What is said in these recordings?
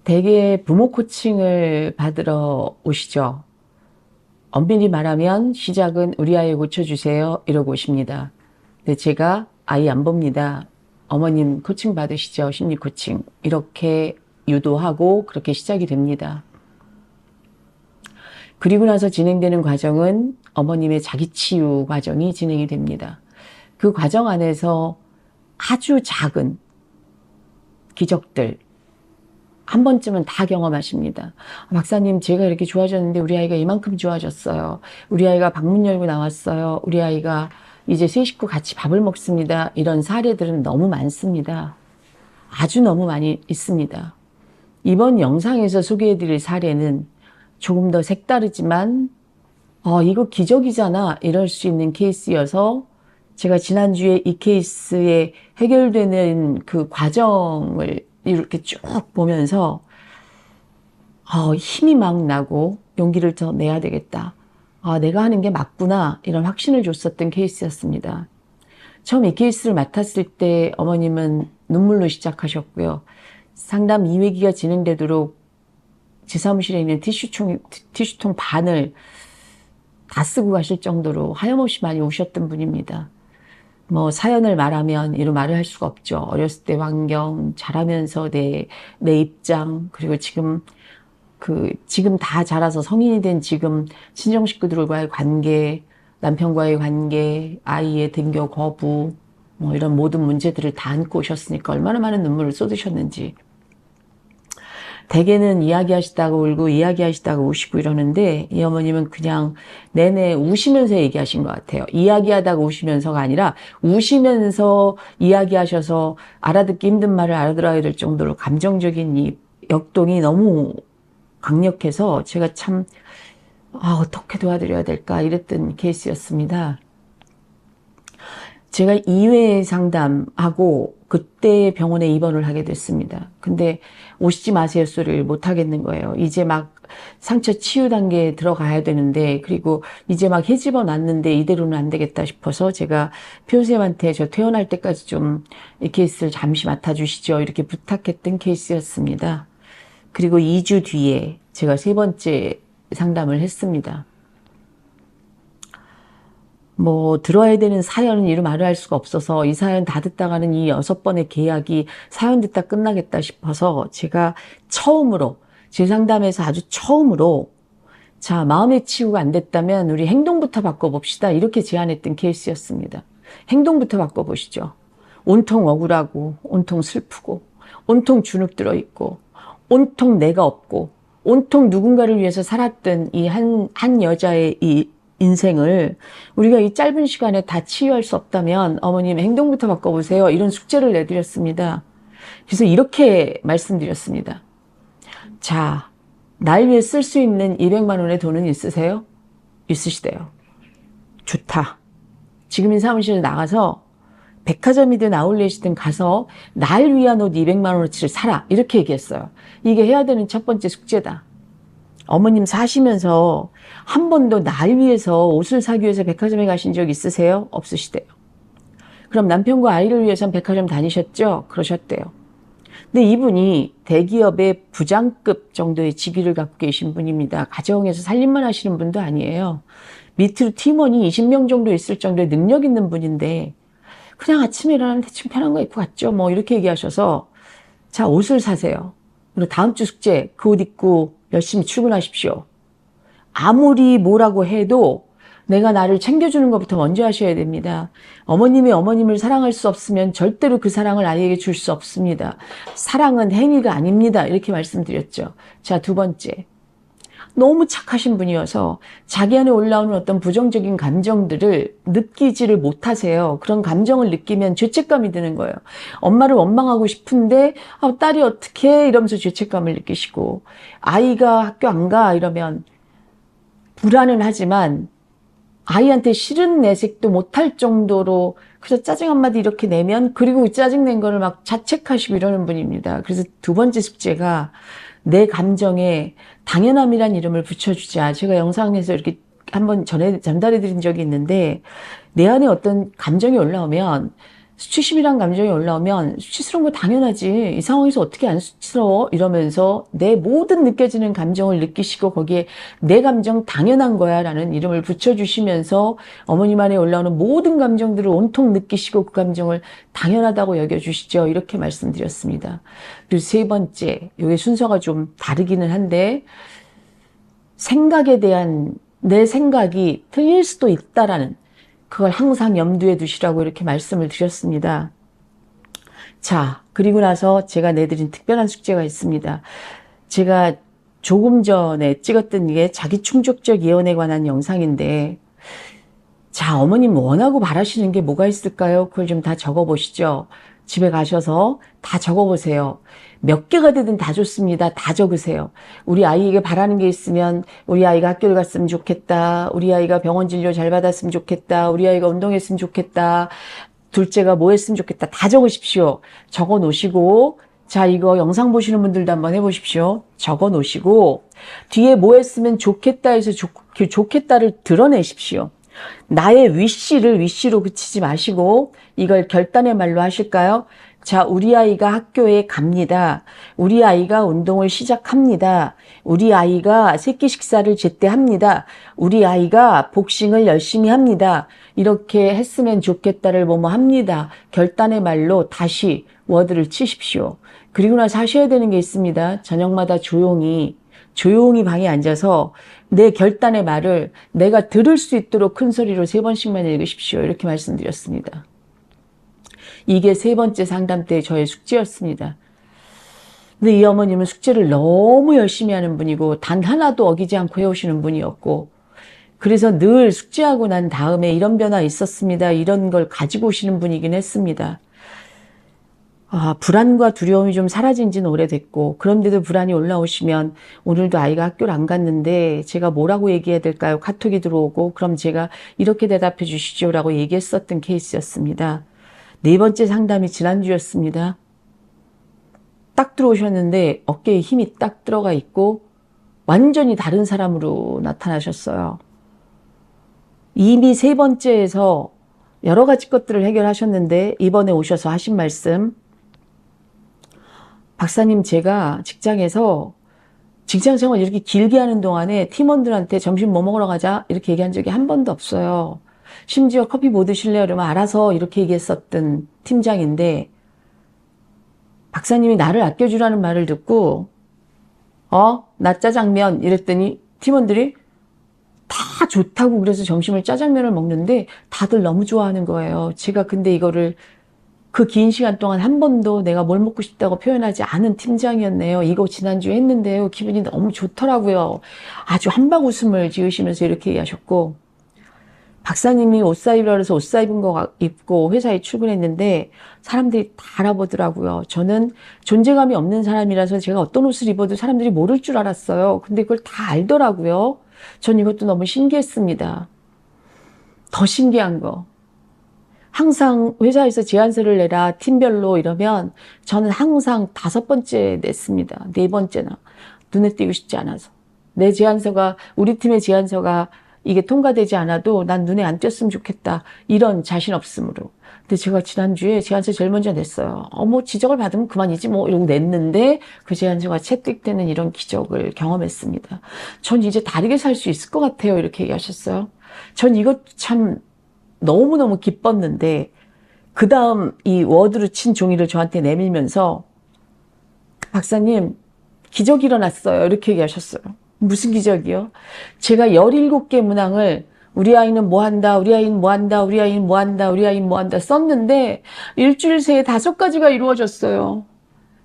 대개 부모 코칭을 받으러 오시죠. 엄밀히 말하면 시작은 우리 아이 고쳐주세요 이러고 오십니다. 근데 제가 아이 안 봅니다. 어머님 코칭 받으시죠. 심리 코칭. 이렇게 유도하고 그렇게 시작이 됩니다. 그리고 나서 진행되는 과정은 어머님의 자기 치유 과정이 진행이 됩니다. 그 과정 안에서 아주 작은 기적들 한 번쯤은 다 경험하십니다. 박사님, 제가 이렇게 좋아졌는데 우리 아이가 이만큼 좋아졌어요. 우리 아이가 방문 열고 나왔어요. 우리 아이가 이제 세 식구 같이 밥을 먹습니다. 이런 사례들은 너무 많습니다. 아주 너무 많이 있습니다. 이번 영상에서 소개해드릴 사례는 조금 더 색다르지만 이거 기적이잖아 이럴 수 있는 케이스여서 제가 지난주에 이 케이스에 해결되는 그 과정을 이렇게 쭉 보면서 힘이 막 나고 용기를 더 내야 되겠다. 내가 하는 게 맞구나 이런 확신을 줬었던 케이스였습니다. 처음 이 케이스를 맡았을 때 어머님은 눈물로 시작하셨고요. 상담 2회기가 진행되도록 제 사무실에 있는 티슈통 반을 다 쓰고 가실 정도로 하염없이 많이 오셨던 분입니다. 뭐 사연을 말하면 이런 말을 할 수가 없죠. 어렸을 때 환경, 자라면서 내 입장, 그리고 지금 다 자라서 성인이 된 지금 친정 식구들과의 관계, 남편과의 관계, 아이의 등교 거부, 뭐 이런 모든 문제들을 다 안고 오셨으니까 얼마나 많은 눈물을 쏟으셨는지. 대개는 이야기하시다가 울고 이야기하시다가 우시고 이러는데 이 어머님은 그냥 내내 우시면서 얘기하신 것 같아요. 이야기하다가 우시면서가 아니라 우시면서 이야기하셔서 알아듣기 힘든 말을 알아들어야 될 정도로 감정적인 이 역동이 너무 강력해서 제가 참 어떻게 도와드려야 될까 이랬던 케이스였습니다. 제가 2회 상담하고 그때 병원에 입원을 하게 됐습니다. 근데 오시지 마세요 소리를 못 하겠는 거예요. 이제 막 상처 치유 단계에 들어가야 되는데 그리고 이제 막 헤집어 놨는데 이대로는 안 되겠다 싶어서 제가 표쌤한테 저 퇴원할 때까지 좀 이 케이스를 잠시 맡아주시죠 이렇게 부탁했던 케이스였습니다. 그리고 2주 뒤에 제가 세 번째 상담을 했습니다. 뭐 들어야 되는 사연은 이루 말을 할 수가 없어서 이 사연 다 듣다가는 이 6번의 계약이 사연 듣다 끝나겠다 싶어서 제가 처음으로 제 상담에서 아주 처음으로 자, 마음의 치유가 안 됐다면 우리 행동부터 바꿔봅시다 이렇게 제안했던 케이스였습니다. 행동부터 바꿔보시죠. 온통 억울하고 온통 슬프고 온통 주눅 들어있고 온통 내가 없고 온통 누군가를 위해서 살았던 이 한 여자의 이 인생을 우리가 이 짧은 시간에 다 치유할 수 없다면 어머님 행동부터 바꿔보세요. 이런 숙제를 내드렸습니다. 그래서 이렇게 말씀드렸습니다. 자, 날 위해 쓸 수 있는 200만 원의 돈은 있으세요? 있으시대요. 좋다. 지금 이 사무실에 나가서 백화점이든 아울렛이든 가서 날 위한 옷 200만 원어치를 사라. 이렇게 얘기했어요. 이게 해야 되는 첫 번째 숙제다. 어머님 사시면서 한 번도 날 위해서 옷을 사기 위해서 백화점에 가신 적 있으세요? 없으시대요. 그럼 남편과 아이를 위해서는 백화점 다니셨죠? 그러셨대요. 근데 이분이 대기업의 부장급 정도의 직위를 갖고 계신 분입니다. 가정에서 살림만 하시는 분도 아니에요. 밑으로 팀원이 20명 정도 있을 정도의 능력 있는 분인데 그냥 아침에 일어나면 대충 편한 거 입고 갔죠. 뭐 이렇게 얘기하셔서 자, 옷을 사세요. 그리고 다음 주 숙제 그 옷 입고 열심히 출근하십시오. 아무리 뭐라고 해도 내가 나를 챙겨주는 것부터 먼저 하셔야 됩니다. 어머님이 어머님을 사랑할 수 없으면 절대로 그 사랑을 아이에게 줄 수 없습니다. 사랑은 행위가 아닙니다. 이렇게 말씀드렸죠. 자, 두 번째. 너무 착하신 분이어서 자기 안에 올라오는 어떤 부정적인 감정들을 느끼지를 못하세요. 그런 감정을 느끼면 죄책감이 드는 거예요. 엄마를 원망하고 싶은데 딸이 어떻게 이러면서 죄책감을 느끼시고 아이가 학교 안 가 이러면 불안은 하지만 아이한테 싫은 내색도 못할 정도로 그래서 짜증 한마디 이렇게 내면 그리고 짜증낸 거를 막 자책하시고 이러는 분입니다. 그래서 두 번째 숙제가 내 감정에 당연함이란 이름을 붙여주자. 제가 영상에서 이렇게 한번 전달해 드린 적이 있는데 내 안에 어떤 감정이 올라오면 수치심이란 감정이 올라오면 수치스러운 거 당연하지. 이 상황에서 어떻게 안 수치스러워? 이러면서 내 모든 느껴지는 감정을 느끼시고 거기에 내 감정 당연한 거야 라는 이름을 붙여주시면서 어머님 안에 올라오는 모든 감정들을 온통 느끼시고 그 감정을 당연하다고 여겨주시죠. 이렇게 말씀드렸습니다. 그리고 세 번째, 이게 순서가 좀 다르기는 한데 생각에 대한 내 생각이 틀릴 수도 있다라는 그걸 항상 염두에 두시라고 이렇게 말씀을 드렸습니다. 자, 그리고 나서 제가 내드린 특별한 숙제가 있습니다. 제가 조금 전에 찍었던 게 자기충족적 예언에 관한 영상인데, 자, 어머님 원하고 바라시는 게 뭐가 있을까요? 그걸 좀 다 적어보시죠. 집에 가셔서 다 적어보세요. 몇 개가 되든 다 좋습니다. 다 적으세요. 우리 아이에게 바라는 게 있으면 우리 아이가 학교를 갔으면 좋겠다. 우리 아이가 병원 진료 잘 받았으면 좋겠다. 우리 아이가 운동했으면 좋겠다. 둘째가 뭐 했으면 좋겠다. 다 적으십시오. 적어 놓으시고 자, 이거 영상 보시는 분들도 한번 해보십시오. 적어 놓으시고 뒤에 뭐 했으면 좋겠다 해서 그 좋겠다를 드러내십시오. 나의 위시로 그치지 마시고 이걸 결단의 말로 하실까요? 자, 우리 아이가 학교에 갑니다. 우리 아이가 운동을 시작합니다. 우리 아이가 새끼 식사를 제때 합니다. 우리 아이가 복싱을 열심히 합니다. 이렇게 했으면 좋겠다를 뭐뭐 합니다. 결단의 말로 다시 워드를 치십시오. 그리고 나서 하셔야 되는 게 있습니다. 저녁마다 조용히 방에 앉아서 내 결단의 말을 내가 들을 수 있도록 큰 소리로 3번씩만 읽으십시오. 이렇게 말씀드렸습니다. 이게 세 번째 상담 때 저의 숙제였습니다. 근데 이 어머님은 숙제를 너무 열심히 하는 분이고 단 하나도 어기지 않고 해오시는 분이었고 그래서 늘 숙제하고 난 다음에 이런 변화 있었습니다. 이런 걸 가지고 오시는 분이긴 했습니다. 불안과 두려움이 좀 사라진 지는 오래됐고 그런데도 불안이 올라오시면 오늘도 아이가 학교를 안 갔는데 제가 뭐라고 얘기해야 될까요? 카톡이 들어오고 그럼 제가 이렇게 대답해 주시죠 라고 얘기했었던 케이스였습니다. 네 번째 상담이 지난주였습니다. 딱 들어오셨는데 어깨에 힘이 딱 들어가 있고 완전히 다른 사람으로 나타나셨어요. 이미 세 번째에서 여러 가지 것들을 해결하셨는데 이번에 오셔서 하신 말씀 박사님 제가 직장에서 직장생활 이렇게 길게 하는 동안에 팀원들한테 점심 뭐 먹으러 가자 이렇게 얘기한 적이 한 번도 없어요. 심지어 커피 뭐 드실래요? 이러면 알아서 이렇게 얘기했었던 팀장인데 박사님이 나를 아껴주라는 말을 듣고 나 짜장면 이랬더니 팀원들이 다 좋다고 그래서 점심을 짜장면을 먹는데 다들 너무 좋아하는 거예요. 제가 근데 이거를 그 긴 시간 동안 한 번도 내가 뭘 먹고 싶다고 표현하지 않은 팀장이었네요. 이거 지난주에 했는데요. 기분이 너무 좋더라고요. 아주 한방 웃음을 지으시면서 이렇게 얘기하셨고 박사님이 옷 사입으라 그래서 옷 사입은 거 입고 회사에 출근했는데 사람들이 다 알아보더라고요. 저는 존재감이 없는 사람이라서 제가 어떤 옷을 입어도 사람들이 모를 줄 알았어요. 근데 그걸 다 알더라고요. 전 이것도 너무 신기했습니다. 더 신기한 거. 항상 회사에서 제안서를 내라 팀별로 이러면 저는 항상 5번째 냈습니다. 4번째나. 눈에 띄고 싶지 않아서. 내 제안서가 우리 팀의 제안서가 이게 통과되지 않아도 난 눈에 안 띄었으면 좋겠다. 이런 자신 없음으로. 근데 제가 지난주에 제안서 제일 먼저 냈어요. 뭐 지적을 받으면 그만이지 뭐 이러고 냈는데 그 제안서가 채택되는 이런 기적을 경험했습니다. 전 이제 다르게 살 수 있을 것 같아요. 이렇게 얘기하셨어요. 전 이것도 참 너무너무 기뻤는데 그 다음 이 워드로 친 종이를 저한테 내밀면서 박사님 기적이 일어났어요. 이렇게 얘기하셨어요. 무슨 기적이요? 제가 17개 문항을 우리 아이는 뭐 한다, 우리 아이는 뭐 한다, 우리 아이는 뭐 한다, 우리 아이는 뭐 한다 썼는데 일주일 새에 5가지가 이루어졌어요.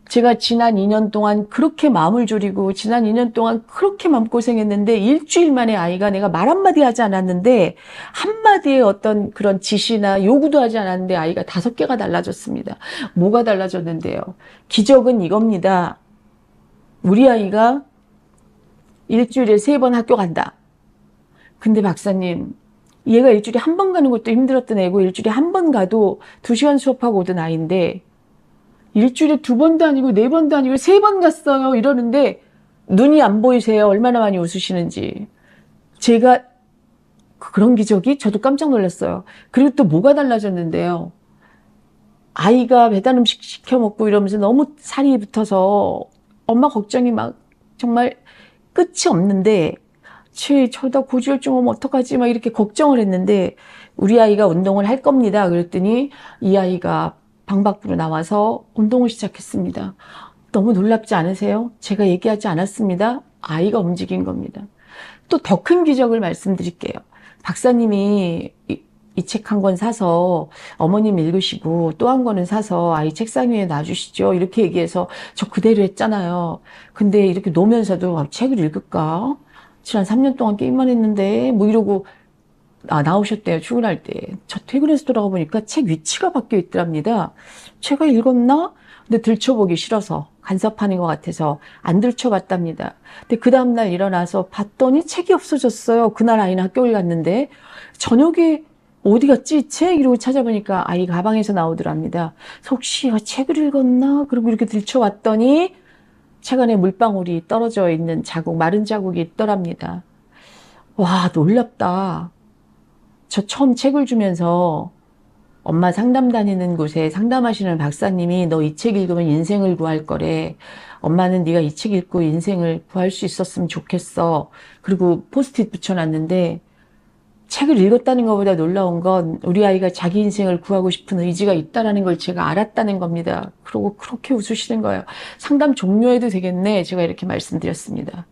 제가 지난 2년 동안 그렇게 마음을 졸이고 지난 2년 동안 그렇게 마음고생했는데 일주일 만에 아이가 내가 말 한마디 하지 않았는데 한마디의 어떤 그런 지시나 요구도 하지 않았는데 아이가 5개가 달라졌습니다. 뭐가 달라졌는데요? 기적은 이겁니다. 우리 아이가 일주일에 3번 학교 간다. 근데 박사님, 얘가 일주일에 한 번 가는 것도 힘들었던 애고 일주일에 한 번 가도 2시간 수업하고 오던 아이인데 일주일에 2번도 아니고 4번도 아니고 3번 갔어요. 이러는데 눈이 안 보이세요. 얼마나 많이 웃으시는지. 제가 그런 기적이 저도 깜짝 놀랐어요. 그리고 또 뭐가 달라졌는데요. 아이가 배달 음식 시켜 먹고 이러면서 너무 살이 붙어서 엄마 걱정이 막 정말 끝이 없는데, 저러다 고지혈증 오면 어떡하지? 막 이렇게 걱정을 했는데, 우리 아이가 운동을 할 겁니다. 그랬더니 이 아이가 방 밖으로 나와서 운동을 시작했습니다. 너무 놀랍지 않으세요? 제가 얘기하지 않았습니다. 아이가 움직인 겁니다. 또 더 큰 기적을 말씀드릴게요. 박사님이 이 책 한 권 사서 어머님 읽으시고 또 한 권은 사서 아이 책상 위에 놔주시죠. 이렇게 얘기해서 저 그대로 했잖아요. 근데 이렇게 놓으면서도 책을 읽을까? 지난 3년 동안 게임만 했는데 뭐 이러고 나오셨대요. 출근할 때. 저 퇴근해서 돌아가 보니까 책 위치가 바뀌어 있더랍니다. 제가 읽었나? 근데 들춰보기 싫어서 간섭하는 것 같아서 안 들춰봤답니다. 근데 그 다음날 일어나서 봤더니 책이 없어졌어요. 그날 아이는 학교를 갔는데 저녁에 어디 갔지 이 책? 이러고 찾아보니까 아이 가방에서 나오더랍니다. 혹시 책을 읽었나? 그리고 이렇게 들춰봤더니 책 안에 물방울이 떨어져 있는 자국, 마른 자국이 있더랍니다. 와, 놀랍다. 저 처음 책을 주면서 엄마 상담 다니는 곳에 상담하시는 박사님이 너 이 책 읽으면 인생을 구할 거래. 엄마는 네가 이 책 읽고 인생을 구할 수 있었으면 좋겠어. 그리고 포스트잇 붙여놨는데, 책을 읽었다는 것보다 놀라운 건 우리 아이가 자기 인생을 구하고 싶은 의지가 있다는 걸 제가 알았다는 겁니다. 그러고 그렇게 웃으시는 거예요. 상담 종료해도 되겠네. 제가 이렇게 말씀드렸습니다.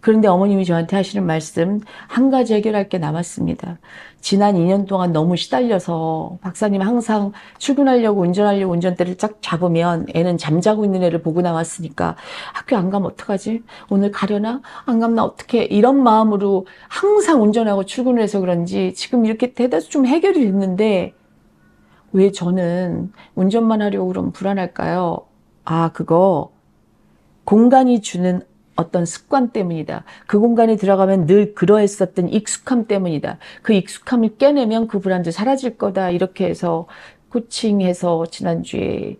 그런데 어머님이 저한테 하시는 말씀, 한 가지 해결할 게 남았습니다. 지난 2년 동안 너무 시달려서 박사님 항상 출근하려고 운전하려고 운전대를 쫙 잡으면 애는 잠자고 있는 애를 보고 나왔으니까 학교 안 가면 어떡하지? 오늘 가려나? 안 가면 나 어떡해? 이런 마음으로 항상 운전하고 출근을 해서 그런지 지금 이렇게 대다수 좀 해결이 됐는데 왜 저는 운전만 하려고 그러면 불안할까요? 아, 그거 공간이 주는 어떤 습관 때문이다. 그 공간에 들어가면 늘 그러했었던 익숙함 때문이다. 그 익숙함을 깨내면 그 불안도 사라질 거다. 이렇게 해서 코칭해서 지난주에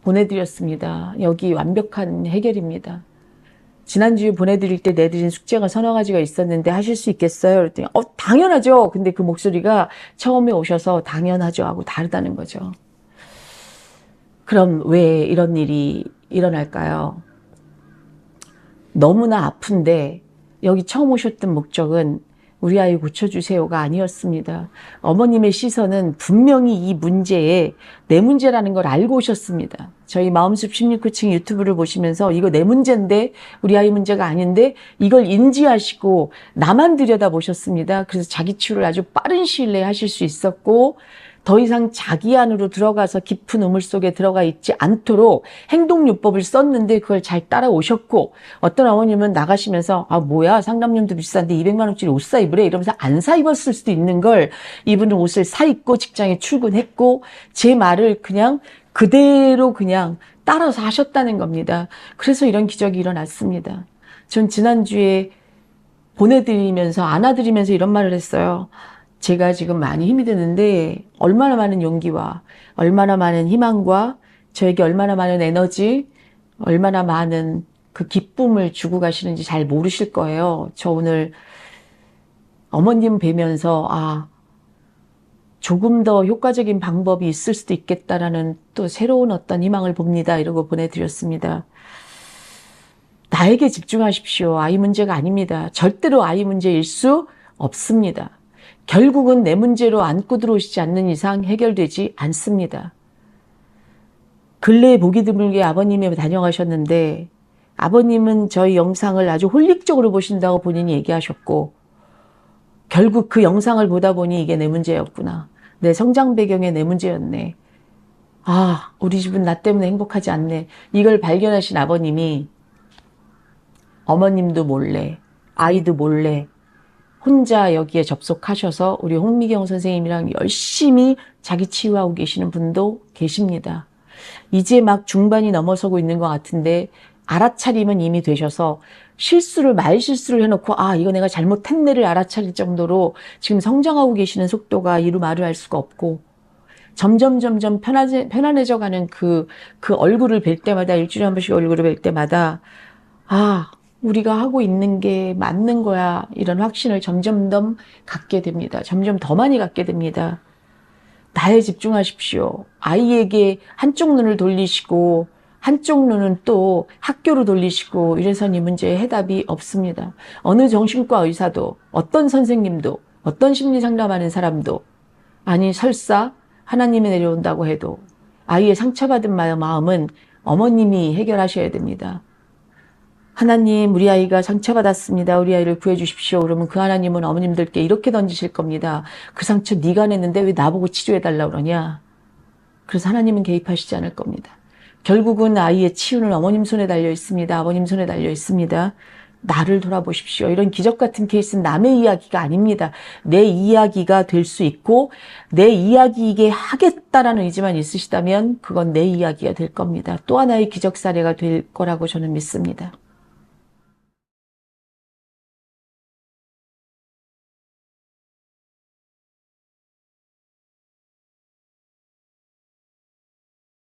보내드렸습니다. 여기 완벽한 해결입니다. 지난주에 보내드릴 때 내드린 숙제가 서너 가지가 있었는데 하실 수 있겠어요? 그랬더니 당연하죠. 근데 그 목소리가 처음에 오셔서 당연하죠 하고 다르다는 거죠. 그럼 왜 이런 일이 일어날까요? 너무나 아픈데 여기 처음 오셨던 목적은 우리 아이 고쳐주세요가 아니었습니다. 어머님의 시선은 분명히 이 문제에 내 문제라는 걸 알고 오셨습니다. 저희 마음숲 심리코칭 유튜브를 보시면서 이거 내 문제인데 우리 아이 문제가 아닌데 이걸 인지하시고 나만 들여다보셨습니다. 그래서 자기 치유를 아주 빠른 시일 내에 하실 수 있었고 더 이상 자기 안으로 들어가서 깊은 우물 속에 들어가 있지 않도록 행동요법을 썼는데 그걸 잘 따라오셨고 어떤 어머님은 나가시면서 아 뭐야 상담료도 비싼데 200만 원짜리 옷 사 입으래 이러면서 안 사 입었을 수도 있는 걸 이분은 옷을 사 입고 직장에 출근했고 제 말을 그냥 그대로 그냥 따라서 하셨다는 겁니다. 그래서 이런 기적이 일어났습니다. 전 지난주에 보내드리면서 안아드리면서 이런 말을 했어요. 제가 지금 많이 힘이 드는데 얼마나 많은 용기와 얼마나 많은 희망과 저에게 얼마나 많은 에너지, 얼마나 많은 그 기쁨을 주고 가시는지 잘 모르실 거예요. 저 오늘 어머님 뵈면서 조금 더 효과적인 방법이 있을 수도 있겠다라는 또 새로운 어떤 희망을 봅니다. 이러고 보내드렸습니다. 나에게 집중하십시오. 아이 문제가 아닙니다. 절대로 아이 문제일 수 없습니다. 결국은 내 문제로 안고 들어오시지 않는 이상 해결되지 않습니다. 근래에 보기 드물게 아버님이 다녀가셨는데 아버님은 저희 영상을 아주 홀릭적으로 보신다고 본인이 얘기하셨고 결국 그 영상을 보다 보니 이게 내 문제였구나. 내 성장 배경에 내 문제였네. 우리 집은 나 때문에 행복하지 않네. 이걸 발견하신 아버님이 어머님도 몰래 아이도 몰래 혼자 여기에 접속하셔서 우리 홍미경 선생님이랑 열심히 자기 치유하고 계시는 분도 계십니다. 이제 막 중반이 넘어서고 있는 것 같은데 알아차림은 이미 되셔서 말실수를 해놓고 이거 내가 잘못했네를 알아차릴 정도로 지금 성장하고 계시는 속도가 이루 말을 할 수가 없고 점점 편안해져가는 그 얼굴을 뵐 때마다 일주일에 한 번씩 얼굴을 뵐 때마다 우리가 하고 있는 게 맞는 거야 이런 확신을 점점 더 갖게 됩니다. 점점 더 많이 갖게 됩니다. 나에 집중하십시오. 아이에게 한쪽 눈을 돌리시고 한쪽 눈은 또 학교로 돌리시고 이래선 이 문제에 해답이 없습니다. 어느 정신과 의사도 어떤 선생님도 어떤 심리 상담하는 사람도 아니 설사 하나님이 내려온다고 해도 아이의 상처받은 마음은 어머님이 해결하셔야 됩니다. 하나님 우리 아이가 상처받았습니다. 우리 아이를 구해주십시오. 그러면 그 하나님은 어머님들께 이렇게 던지실 겁니다. 그 상처 네가 냈는데 왜 나보고 치료해달라고 그러냐. 그래서 하나님은 개입하시지 않을 겁니다. 결국은 아이의 치유는 어머님 손에 달려 있습니다. 아버님 손에 달려 있습니다. 나를 돌아보십시오. 이런 기적 같은 케이스는 남의 이야기가 아닙니다. 내 이야기가 될 수 있고 내 이야기이게 하겠다라는 의지만 있으시다면 그건 내 이야기가 될 겁니다. 또 하나의 기적 사례가 될 거라고 저는 믿습니다.